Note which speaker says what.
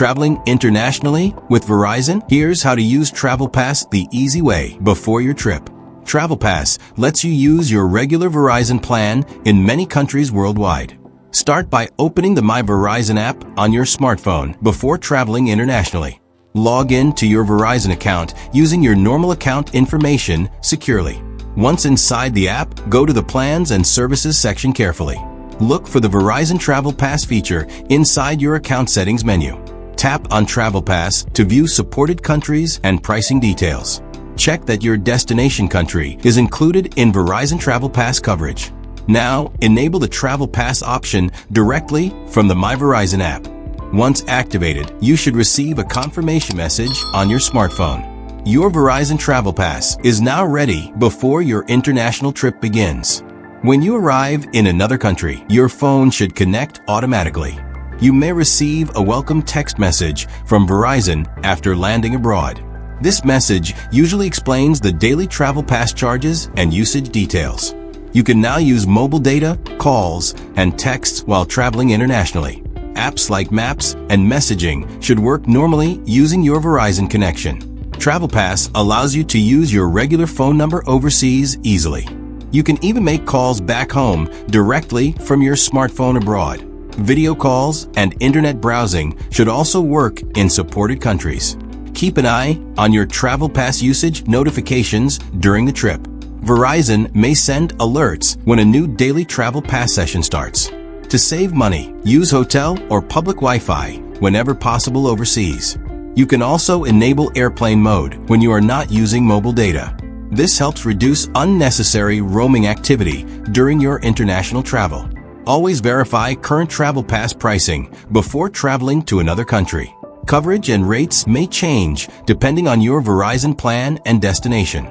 Speaker 1: Traveling internationally with Verizon? Here's how to use TravelPass the easy way before your trip. TravelPass lets you use your regular Verizon plan in many countries worldwide. Start by opening the My Verizon app on your smartphone before traveling internationally. Log in to your Verizon account using your normal account information securely. Once inside the app, go to the Plans and Services section carefully. Look for the Verizon TravelPass feature inside your account settings menu. Tap on TravelPass to view supported countries and pricing details. Check that your destination country is included in Verizon TravelPass coverage. Now, enable the TravelPass option directly from the My Verizon app. Once activated, you should receive a confirmation message on your smartphone. Your Verizon TravelPass is now ready before your international trip begins. When you arrive in another country, your phone should connect automatically. You may receive a welcome text message from Verizon after landing abroad. This message usually explains the daily TravelPass charges and usage details. You can now use mobile data, calls, and texts while traveling internationally. Apps like Maps and Messaging should work normally using your Verizon connection. TravelPass allows you to use your regular phone number overseas easily. You can even make calls back home directly from your smartphone abroad. Video calls and internet browsing should also work in supported countries. Keep an eye on your TravelPass usage notifications during the trip. Verizon may send alerts when a new daily TravelPass session starts. To save money, use hotel or public Wi-Fi whenever possible overseas. You can also enable airplane mode when you are not using mobile data. This helps reduce unnecessary roaming activity during your international travel. Always verify current TravelPass pricing before traveling to another country. Coverage and rates may change depending on your Verizon plan and destination.